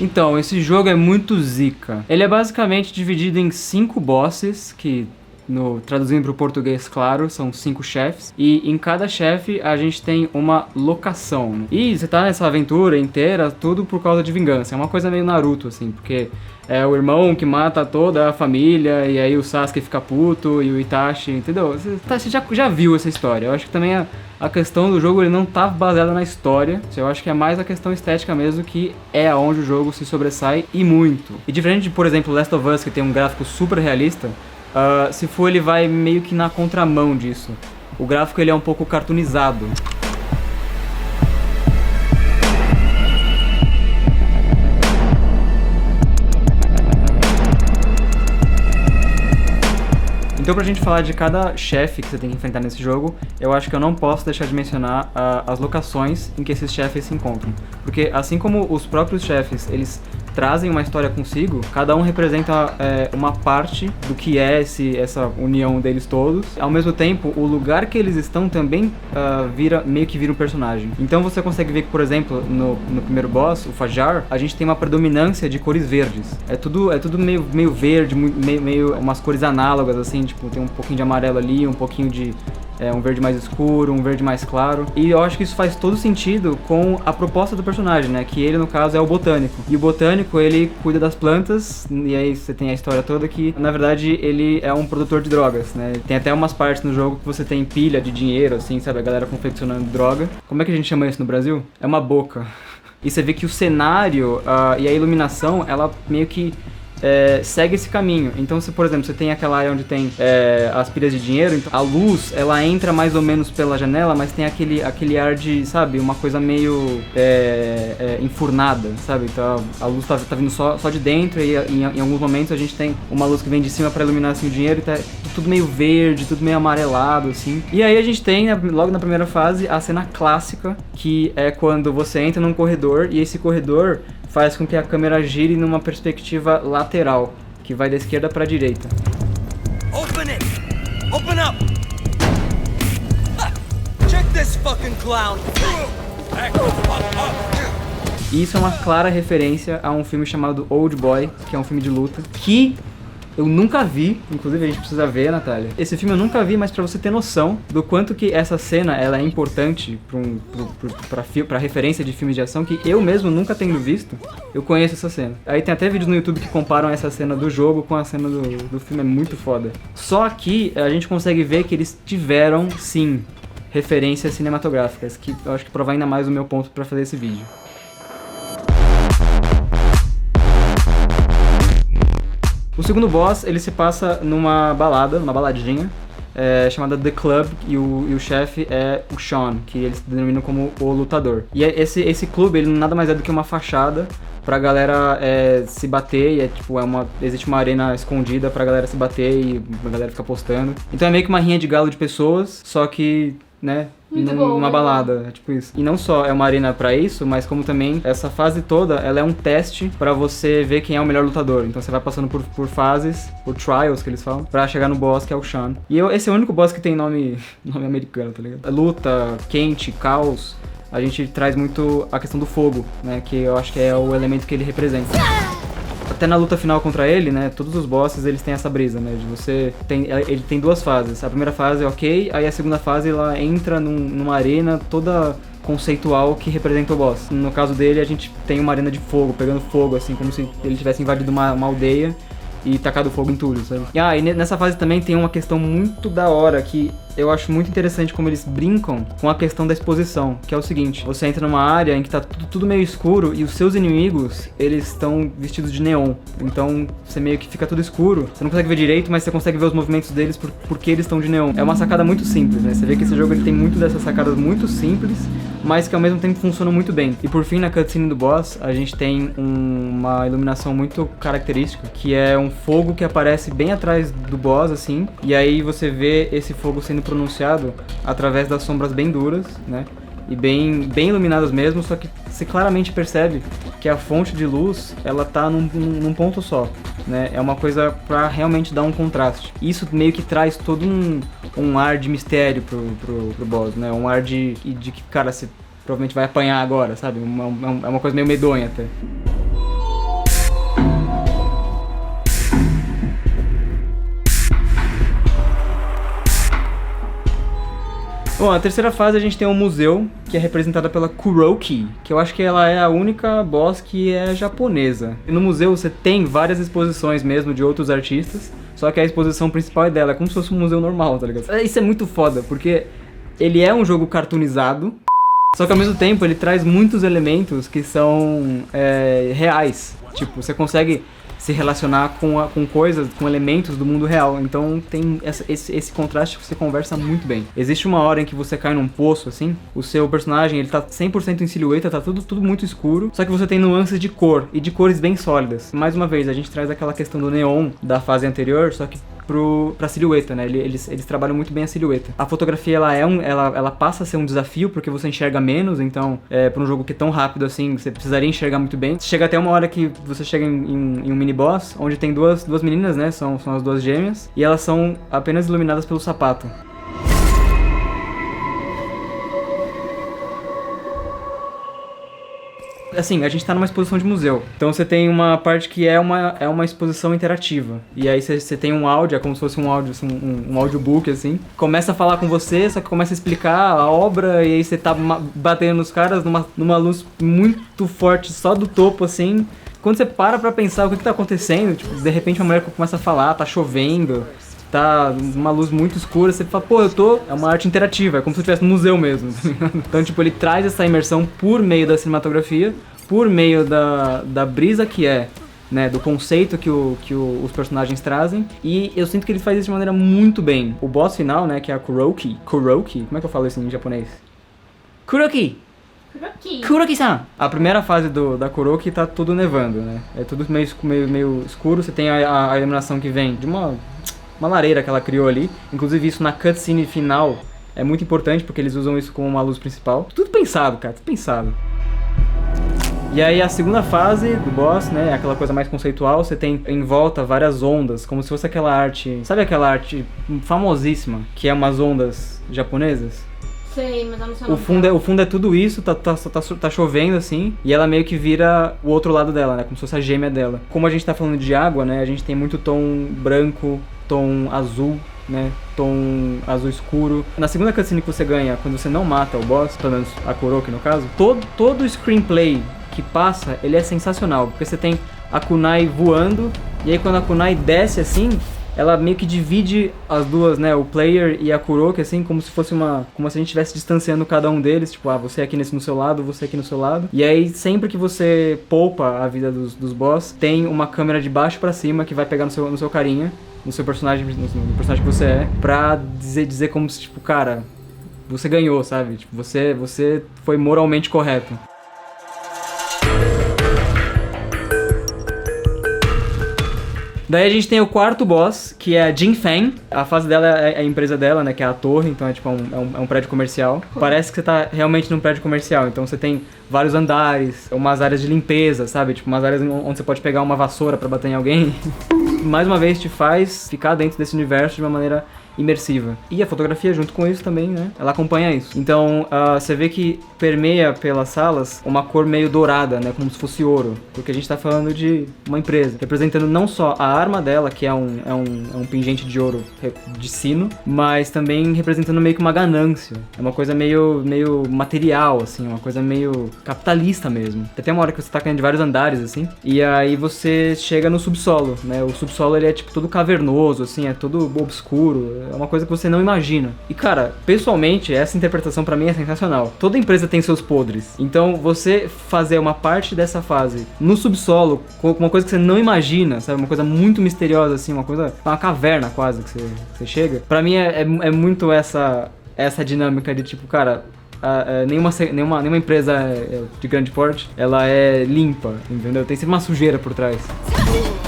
Então, esse jogo é muito zica. Ele é basicamente dividido em 5 bosses, que traduzindo para o português, claro, são 5 chefes. E em cada chefe a gente tem uma locação. E você tá nessa aventura inteira, tudo por causa de vingança. É uma coisa meio Naruto, assim, porque é o irmão que mata toda a família, e aí o Sasuke fica puto, e o Itachi, entendeu? Você já viu essa história. Eu acho que também a questão do jogo ele não tá baseada na história. Eu acho que é mais a questão estética mesmo, que é aonde o jogo se sobressai e muito. E diferente de, por exemplo, Last of Us, que tem um gráfico super realista, se for, ele vai meio que na contramão disso. O gráfico ele é um pouco cartoonizado. Então, pra gente falar de cada chefe que você tem que enfrentar nesse jogo, eu acho que eu não posso deixar de mencionar as locações em que esses chefes se encontram. Porque assim como os próprios chefes, eles trazem uma história consigo, cada um representa uma parte do que é essa união deles todos. Ao mesmo tempo, o lugar que eles estão também meio que vira um personagem. Então você consegue ver que, por exemplo, no primeiro boss, o Fajar, a gente tem uma predominância de cores verdes. É tudo meio verde, meio umas cores análogas, assim, tipo, tem um pouquinho de amarelo ali, um pouquinho de um verde mais escuro, um verde mais claro. E eu acho que isso faz todo sentido com a proposta do personagem, né? Que ele, no caso, é o botânico. E o botânico, ele cuida das plantas, e aí você tem a história toda que, na verdade, ele é um produtor de drogas, né? Tem até umas partes no jogo que você tem pilha de dinheiro, assim, sabe? A galera confeccionando droga. Como é que a gente chama isso no Brasil? É uma boca. E você vê que o cenário e a iluminação, ela meio que segue esse caminho. Então, se por exemplo, você tem aquela área onde tem as pilhas de dinheiro, então a luz, ela entra mais ou menos pela janela, mas tem aquele ar de, sabe, uma coisa meio enfurnada, sabe? Então a luz tá vindo só de dentro, e em alguns momentos a gente tem uma luz que vem de cima para iluminar assim o dinheiro, e tá tudo meio verde, tudo meio amarelado, assim. E aí a gente tem, logo na primeira fase, a cena clássica, que é quando você entra num corredor, e esse corredor faz com que a câmera gire numa perspectiva lateral, que vai da esquerda para a direita. Open it! Open up! Check this fucking clown! E isso é uma clara referência a um filme chamado Old Boy, que é um filme de luta, que eu nunca vi, inclusive a gente precisa ver, Natália. Esse filme eu nunca vi, mas pra você ter noção do quanto que essa cena ela é importante pra referência de filmes de ação, que eu mesmo nunca tendo visto, eu conheço essa cena. Aí tem até vídeos no YouTube que comparam essa cena do jogo com a cena do filme, é muito foda. Só que a gente consegue ver que eles tiveram, sim, referências cinematográficas, que eu acho que prova ainda mais o meu ponto pra fazer esse vídeo. O segundo boss, ele se passa numa baladinha, chamada The Club, e o chefe é o Sean, que eles denominam como o lutador. E esse clube, ele nada mais é do que uma fachada pra galera se bater, e existe uma arena escondida pra galera se bater e a galera fica postando. Então é meio que uma rinha de galo de pessoas, só que, né, numa balada, é tipo isso. E não só é uma arena pra isso, mas como também essa fase toda, ela é um teste pra você ver quem é o melhor lutador. Então você vai passando por fases, por trials que eles falam, pra chegar no boss, que é o Sean. E esse é o único boss que tem nome americano, tá ligado? Luta, quente, caos, a gente traz muito a questão do fogo, né, que eu acho que é o elemento que ele representa. Até na luta final contra ele, né, todos os bosses eles têm essa brisa, né, ele tem duas fases. A primeira fase é ok, aí a segunda fase ela entra numa arena toda conceitual que representa o boss. No caso dele, a gente tem uma arena de fogo, pegando fogo, assim, como se ele tivesse invadido uma aldeia e tacado fogo em tudo, sabe? E nessa fase também tem uma questão muito da hora que eu acho muito interessante como eles brincam com a questão da exposição, que é o seguinte: você entra numa área em que tá tudo meio escuro e os seus inimigos, eles estão vestidos de neon. Então você meio que fica tudo escuro, você não consegue ver direito, mas você consegue ver os movimentos deles porque eles estão de neon. É uma sacada muito simples, né? Você vê que esse jogo ele tem muito dessas sacadas muito simples, mas que ao mesmo tempo funcionam muito bem. E por fim, na cutscene do boss, a gente tem uma iluminação muito característica, que é um fogo que aparece bem atrás do boss, assim, e aí você vê esse fogo sendo pronunciado através das sombras bem duras, né? E bem iluminadas mesmo, só que você claramente percebe que a fonte de luz, ela tá num ponto só, né? É uma coisa pra realmente dar um contraste. Isso meio que traz todo um ar de mistério pro boss, né? Um ar de que, cara, você provavelmente vai apanhar agora, sabe? É uma coisa meio medonha até. Bom, a terceira fase a gente tem um museu, que é representada pela Kuroki, que eu acho que ela é a única boss que é japonesa. E no museu você tem várias exposições mesmo de outros artistas, só que a exposição principal é dela, é como se fosse um museu normal, tá ligado? Isso é muito foda, porque ele é um jogo cartoonizado, só que ao mesmo tempo ele traz muitos elementos que são reais. Tipo, você consegue se relacionar com coisas, com elementos do mundo real. Então tem esse contraste que você conversa muito bem. Existe uma hora em que você cai num poço, assim, o seu personagem, ele tá 100% em silhueta, tá tudo muito escuro, só que você tem nuances de cor, e de cores bem sólidas. Mais uma vez, a gente traz aquela questão do neon da fase anterior, só que pra silhueta, né? Eles trabalham muito bem a silhueta. A fotografia, ela passa a ser um desafio, porque você enxerga menos, então, pra um jogo que é tão rápido assim, você precisaria enxergar muito bem. Chega até uma hora que você chega em um mini-boss, onde tem duas meninas, né? São as duas gêmeas, e elas são apenas iluminadas pelo sapato. Assim, a gente tá numa exposição de museu, então você tem uma parte que é uma exposição interativa, e aí você tem um áudio, é como se fosse um áudio, assim, um audiobook, assim, começa a falar com você, só que começa a explicar a obra, e aí você tá batendo nos caras numa luz muito forte, só do topo, assim. Quando você para pra pensar o que tá acontecendo, tipo, de repente uma mulher começa a falar, tá chovendo, tá uma luz muito escura, você fala, pô, é uma arte interativa, é como se eu estivesse no museu mesmo. Então, tipo, ele traz essa imersão por meio da cinematografia, por meio da brisa que é, né, do conceito que os personagens trazem, e eu sinto que ele faz isso de maneira muito bem. O boss final, né, que é a Kuroki, como é que eu falo isso em japonês? Kuroki-san! A primeira fase da Kuroki tá tudo nevando, né, é tudo meio escuro, você tem a iluminação que vem de uma lareira que ela criou ali, inclusive isso na cutscene final é muito importante, porque eles usam isso como uma luz principal. Tudo pensado, cara, tudo pensado. E aí a segunda fase do boss, né, é aquela coisa mais conceitual, você tem em volta várias ondas, como se fosse aquela arte, sabe aquela arte famosíssima, que é umas ondas japonesas? Sei, mas eu não sei o fundo é tudo isso, tá chovendo assim, e ela meio que vira o outro lado dela, né, como se fosse a gêmea dela. Como a gente tá falando de água, né, a gente tem muito tom branco, tom azul, né, tom azul escuro. Na segunda cutscene que você ganha, quando você não mata o boss, pelo menos a Kuroki no caso, todo o screenplay que passa, ele é sensacional, porque você tem a kunai voando, e aí quando a kunai desce assim, ela meio que divide as duas, né, o player e a Kuroki, assim, como se fosse como se a gente estivesse distanciando cada um deles, tipo, você aqui no seu lado, você aqui no seu lado. E aí, sempre que você poupa a vida dos boss, tem uma câmera de baixo pra cima que vai pegar no seu carinha, no seu personagem, no personagem que você é, pra dizer como se, tipo, cara, você ganhou, sabe? Tipo, você foi moralmente correto. Daí a gente tem o quarto boss, que é a Jin Feng. A fase dela é a empresa dela, né, que é a torre, então é tipo um prédio comercial. Parece que você tá realmente num prédio comercial, então você tem vários andares, umas áreas de limpeza, sabe? Tipo, umas áreas onde você pode pegar uma vassoura pra bater em alguém. Mais uma vez te faz ficar dentro desse universo de uma maneira imersiva. E a fotografia junto com isso também, né? Ela acompanha isso. Então, você vê que permeia pelas salas uma cor meio dourada, né? Como se fosse ouro. Porque a gente tá falando de uma empresa, representando não só a arma dela, que é um pingente de ouro de sino, mas também representando meio que uma ganância. É uma coisa meio material, assim, uma coisa meio capitalista mesmo. Tem uma hora que você tá caindo de vários andares, assim, e aí você chega no subsolo, né? O subsolo, ele é tipo todo cavernoso, assim, é todo obscuro. É uma coisa que você não imagina. E cara, pessoalmente, essa interpretação pra mim é sensacional. Toda empresa tem seus podres. Então, você fazer uma parte dessa fase no subsolo, com uma coisa que você não imagina, sabe? Uma coisa muito misteriosa, assim, uma caverna quase que você chega. Pra mim é muito essa dinâmica de tipo, cara, nenhuma empresa de grande porte, ela é limpa, entendeu? Tem sempre uma sujeira por trás.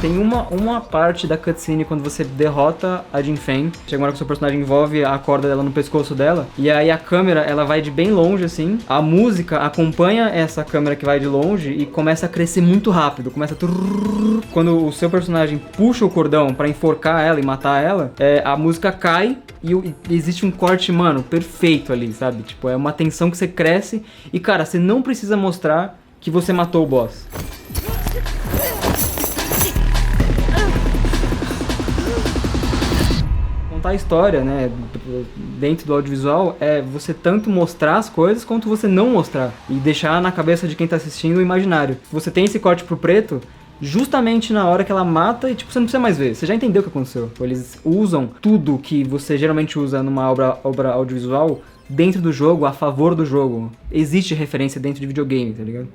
Tem uma parte da cutscene quando você derrota a Jin Feng. Chega uma hora que o seu personagem envolve a corda dela no pescoço dela, e aí a câmera, ela vai de bem longe, assim. A música acompanha essa câmera que vai de longe e começa a crescer muito rápido. Começa a... Quando o seu personagem puxa o cordão pra enforcar ela e matar ela, a música cai e existe um corte, mano, perfeito ali, sabe? Tipo, é uma tensão que você cresce e, cara, você não precisa mostrar que você matou o boss. contar a história, né, dentro do audiovisual, é você tanto mostrar as coisas quanto você não mostrar. E deixar na cabeça de quem tá assistindo o imaginário. Você tem esse corte pro preto justamente na hora que ela mata e, tipo, você não precisa mais ver. Você já entendeu o que aconteceu. Eles usam tudo que você geralmente usa numa obra audiovisual dentro do jogo, a favor do jogo. Existe referência dentro de videogame, tá ligado?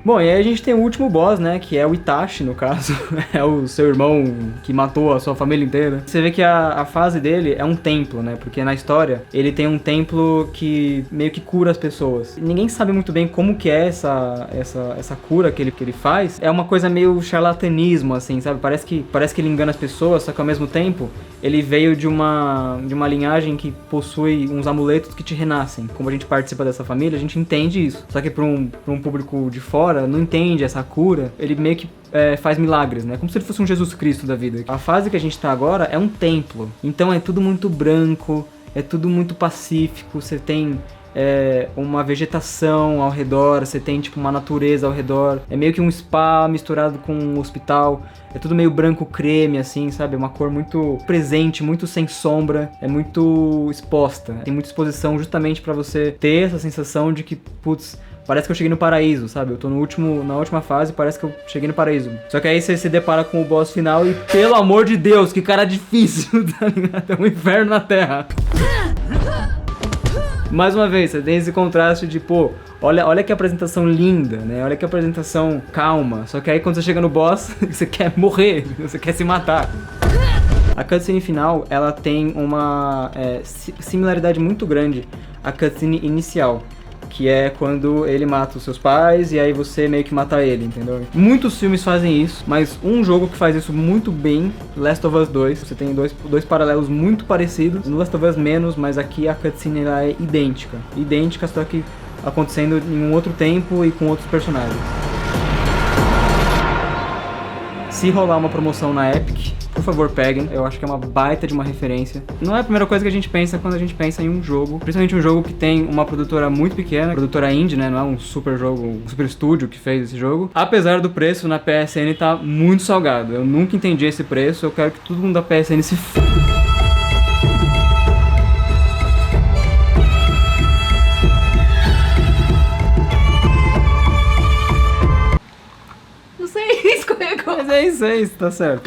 Bom, e aí a gente tem o último boss, né, que é o Itachi, no caso, é o seu irmão que matou a sua família inteira. Você vê que a fase dele é um templo, né, porque na história ele tem um templo que meio que cura as pessoas. Ninguém sabe muito bem como que é essa cura que ele faz. É uma coisa meio charlatanismo, assim, sabe? Parece que ele engana as pessoas, só que ao mesmo tempo ele veio de uma linhagem que possui uns amuletos que te renascem. Como a gente participa dessa família, a gente entende isso. Só que para um público de fora, não entende essa cura, ele meio que faz milagres, né? Como se ele fosse um Jesus Cristo da vida. A fase que a gente tá agora é um templo. Então é tudo muito branco, é tudo muito pacífico, você tem uma vegetação ao redor, você tem tipo uma natureza ao redor. É meio que um spa misturado com um hospital. É tudo meio branco creme, assim, sabe? É uma cor muito presente, muito sem sombra, é muito exposta. Tem muita exposição justamente pra você ter essa sensação de que, putz, parece que eu cheguei no paraíso, sabe? Eu tô na última fase, parece que eu cheguei no paraíso. Só que aí você se depara com o boss final e, pelo amor de Deus, que cara difícil, tá ligado? É um inferno na Terra. Mais uma vez, você tem esse contraste de, pô, olha que apresentação linda, né? Olha que apresentação calma. Só que aí quando você chega no boss, você quer morrer, você quer se matar. A cutscene final, ela tem uma similaridade muito grande à cutscene inicial, que é quando ele mata os seus pais e aí você meio que mata ele, entendeu? Muitos filmes fazem isso, mas um jogo que faz isso muito bem, Last of Us 2, você tem dois paralelos muito parecidos, no Last of Us menos, mas aqui a cutscene ela é idêntica, só que acontecendo em um outro tempo e com outros personagens. Se rolar uma promoção na Epic, por favor peguem, eu acho que é uma baita de uma referência. Não é a primeira coisa que a gente pensa quando a gente pensa em um jogo, principalmente um jogo que tem uma produtora muito pequena, produtora indie, né, não é um super jogo, um super estúdio que fez esse jogo. Apesar do preço na PSN tá muito salgado, eu nunca entendi esse preço, eu quero que todo mundo da PSN se f***. Não sei, escorregou. Mas é isso, tá certo.